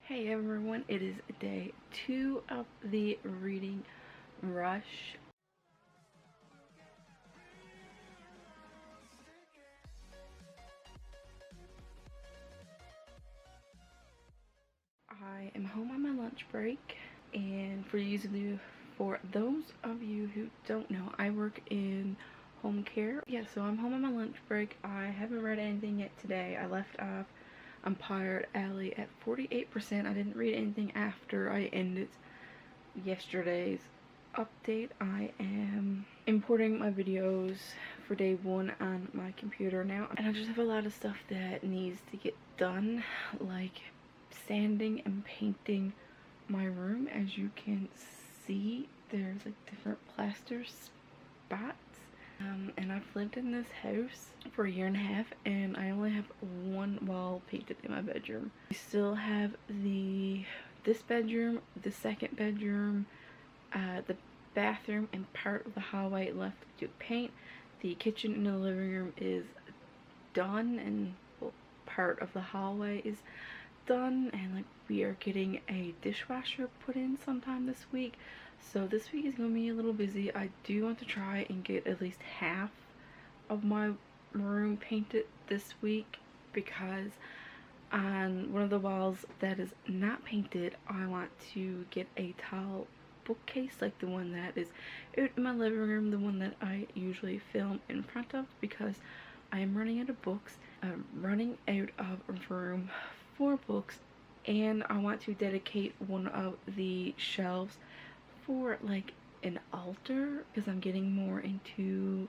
Hey everyone, it is day 2 of the reading rush. I am home on my lunch break, and for those of you who don't know, I work in home care. Yeah, so I'm home on my lunch break. I haven't read anything yet today. I left off Empowered Alley at 48%. I didn't read anything after I ended yesterday's update. I am importing my videos for day 1 on my computer now, and I just have a lot of stuff that needs to get done, like sanding and painting my room. As you can see, there's like different plaster spots. And I've lived in this house for a year and a half, and I only have one wall painted in my bedroom. We still have this bedroom, the second bedroom, the bathroom, and part of the hallway left to paint. The kitchen and the living room is done, and well, part of the hallway is done, and like we are getting a dishwasher put in sometime this week. So this week is gonna be a little busy. I do want to try and get at least half of my room painted this week, because on one of the walls that is not painted, I want to get a tall bookcase, like the one that is out in my living room, the one that I usually film in front of, because I am running out of books. I'm running out of room for books, and I want to dedicate one of the shelves for like an altar, because I'm getting more into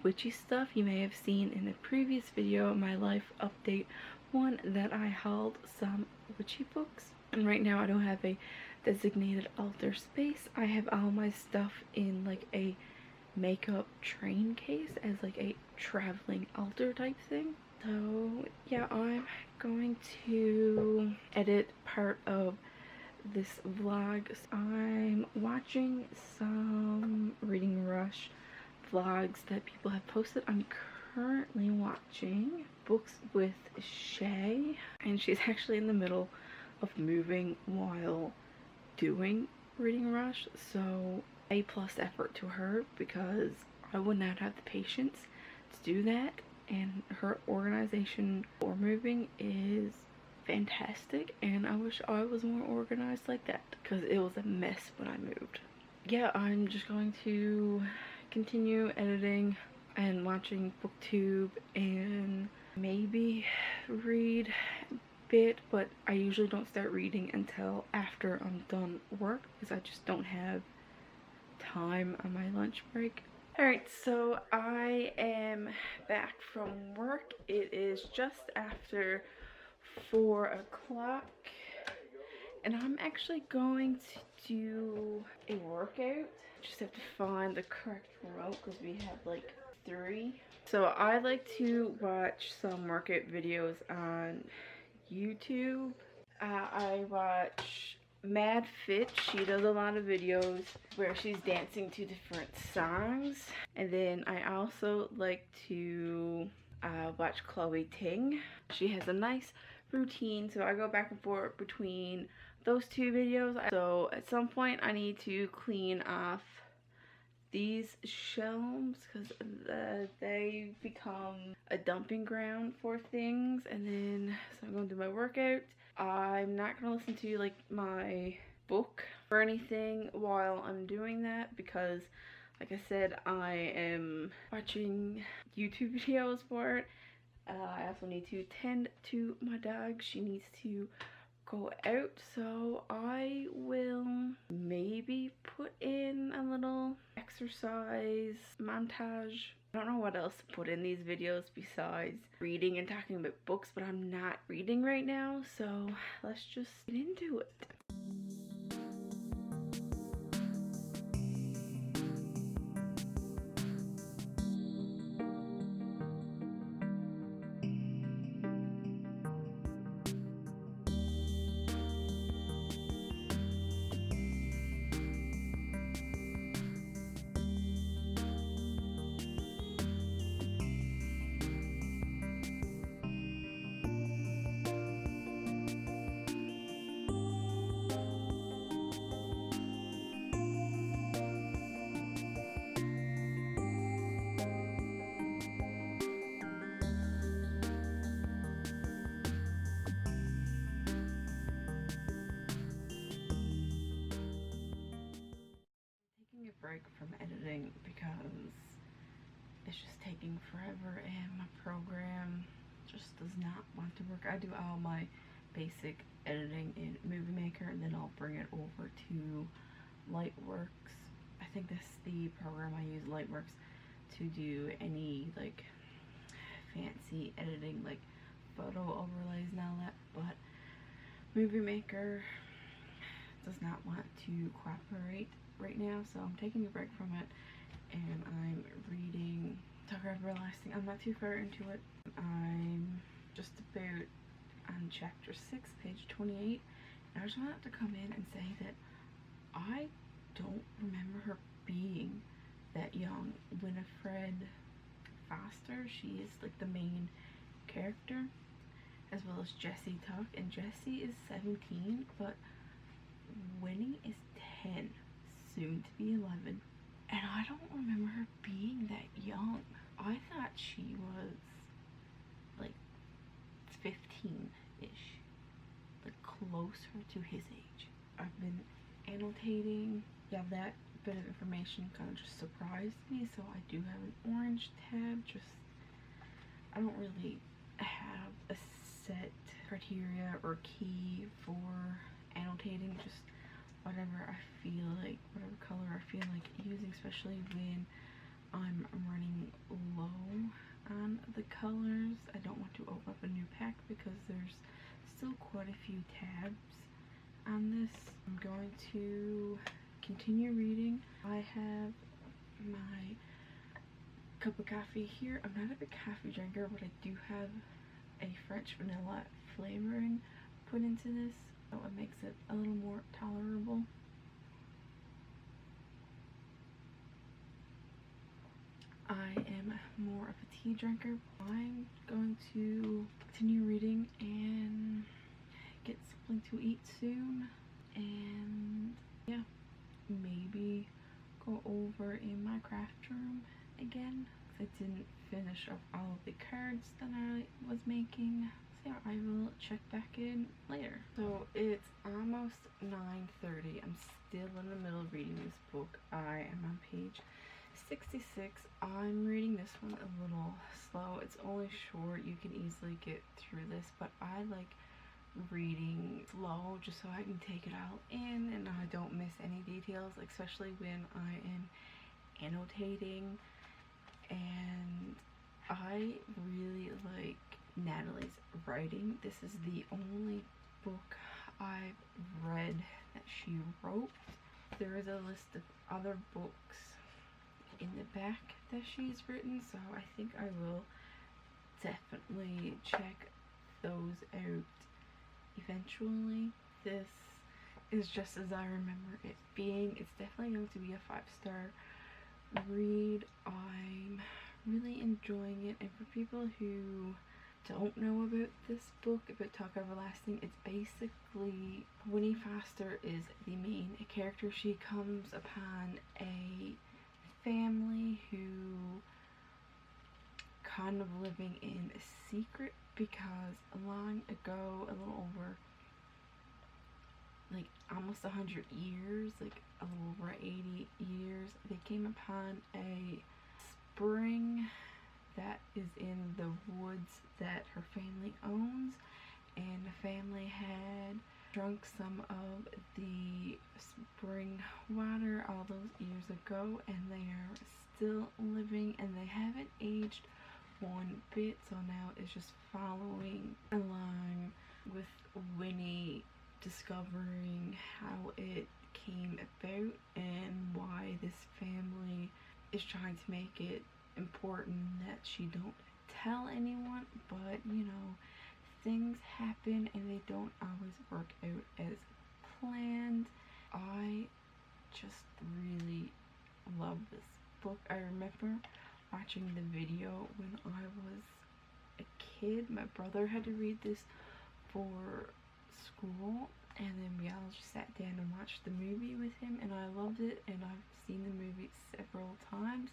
witchy stuff. You may have seen in a previous video, my life update one, that I hauled some witchy books, and right now I don't have a designated altar space. I have all my stuff in like a makeup train case as like a traveling altar type thing. So yeah, I'm going to edit part of this vlog. I'm watching some reading rush vlogs that people have posted. I'm currently watching Books with Shay, and she's actually in the middle of moving while doing reading rush, so A+ effort to her, because I would not have the patience to do that, and her organization for moving is fantastic, and I wish I was more organized like that, because it was a mess when I moved. Yeah, I'm just going to continue editing and watching booktube and maybe read a bit, but I usually don't start reading until after I'm done work, because I just don't have time on my lunch break. Alright, so I am back from work. It is just after 4 o'clock, and I'm actually going to do a workout. Just have to find the correct remote, because we have like 3. So I like to watch some workout videos on YouTube. I watch Mad Fit. She does a lot of videos where she's dancing to different songs. And then I also like to watch Chloe Ting. She has a nice routine, so I go back and forth between those 2 videos. So at some point I need to clean off these shelves, because they become a dumping ground for things. And then so I'm going to do my workout. I'm not going to listen to like my book or anything while I'm doing that, because like I said, I am watching YouTube videos for it. I also need to tend to my dog. She needs to go out, so I will maybe put in a little exercise montage. I don't know what else to put in these videos besides reading and talking about books, but I'm not reading right now, so let's just get into it. break from editing because it's just taking forever and my program just does not want to work. I do all my basic editing in Movie Maker and then I'll bring it over to Lightworks. I think that's the program I use, Lightworks, to do any like fancy editing, like photo overlays and all that, but Movie Maker does not want to cooperate right now, so I'm taking a break from it and I'm reading Tucker Everlasting. I'm not too far into it. I'm just about on chapter 6, page 28, and I just wanted to come in and say that I don't remember her being that young. Winifred Foster, she is like the main character, as well as Jessie Tuck, and Jessie is 17, but Winnie is 10, soon to be 11, and I don't remember her being that young. I thought she was like 15-ish, like closer to his age. I've been annotating. Yeah, that bit of information kind of just surprised me, so I do have an orange tab. Just, I don't really have a set criteria or key for annotating, just whatever I feel like, whatever color I feel like using, especially when I'm running low on the colors. I don't want to open up a new pack because there's still quite a few tabs on this. I'm going to continue reading. I have my cup of coffee here. I'm not a big coffee drinker, but I do have a French vanilla flavoring put into this, so it makes it a little more tolerable. I am more of a tea drinker. I'm going to continue reading and get something to eat soon, and yeah, maybe go over in my craft room again. I didn't finish up all of the cards that I was making, so yeah, I will check back in later. So it's almost 9:30. I'm still in the middle of reading this book. I am on page 66. I'm reading this one a little slow. It's only short. You can easily get through this, but I like reading slow just so I can take it all in and I don't miss any details, especially when I am annotating. And I really like Natalie's writing. This is the only book I've read that she wrote. There is a list of other books in the back that she's written, so I think I will definitely check those out eventually. This is just as I remember it being. It's definitely going to be a 5-star read. I'm really enjoying it, and for people who don't know about this book, about Talk Everlasting, it's basically Winnie Foster is the main character. She comes upon a family who kind of living in a secret because long ago, a little over like almost 100 years, like a little over 80 years, they came upon a spring that is in the woods that her family owns, and the family had drunk some of the spring water all those years ago, and they are still living and they haven't aged one bit. So now it's just following along with Winnie discovering how it came about and why this family is trying to make it important that she don't tell anyone, but you know, things happen and they don't always work out as planned. I just really love this book. I remember watching the video when I was a kid. My brother had to read this for school, and then we all just sat down and watched the movie with him, and I loved it, and I've seen the movie several times.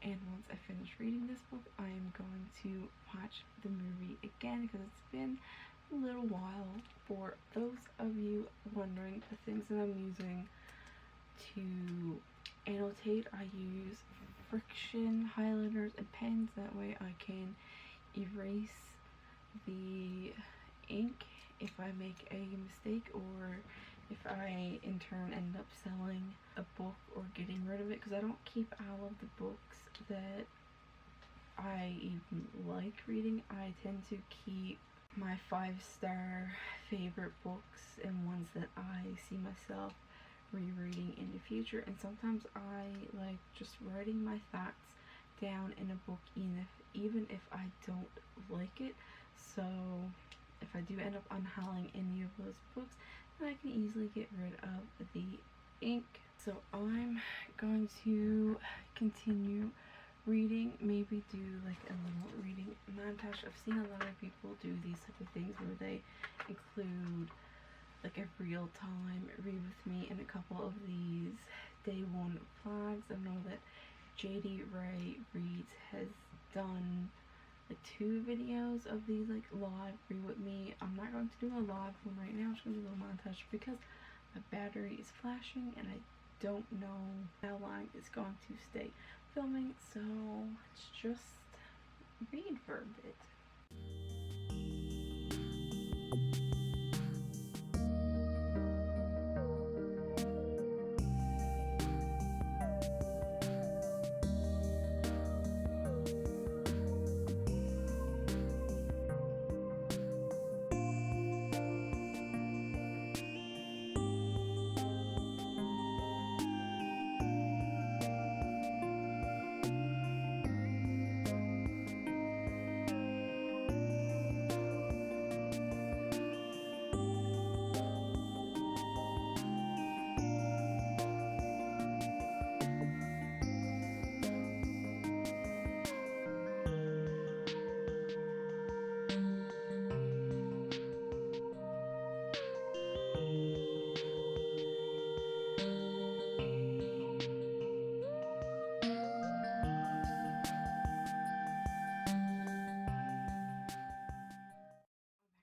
And once I finish reading this book, I am going to watch the movie again because it's been a little while. For those of you wondering, the things that I'm using to annotate, I use friction highlighters and pens. That way I can erase the ink if I make a mistake, or if I in turn end up selling a book or getting rid of it, because I don't keep all of the books that I even like reading. I tend to keep my 5-star favorite books and ones that I see myself rereading in the future. And sometimes I like just writing my thoughts down in a book, even if I don't like it. So if I do end up unhauling any of those books, then I can easily get rid of the ink. So I'm going to continue reading, maybe do like a little reading montage. I've seen a lot of people do these type of things where they include like a real time read with me in a couple of these day one vlogs. I know that JD Ray Reads has done like 2 videos of these like live read with me. I'm not going to do a live one right now. I'm just going to do a little montage because my battery is flashing and I don't know how long it's going to stay filming, so let's just read for a bit.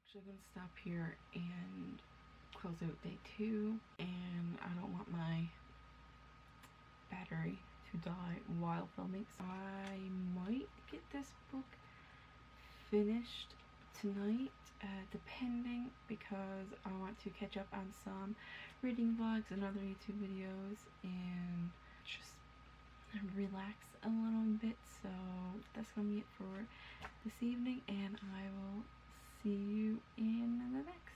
Actually gonna stop here and close out day 2, and I don't want my battery to die while filming, so I might get this book finished tonight, depending, because I want to catch up on some reading vlogs and other YouTube videos and just relax a little bit. So that's gonna be it for this evening, and I will see you in the next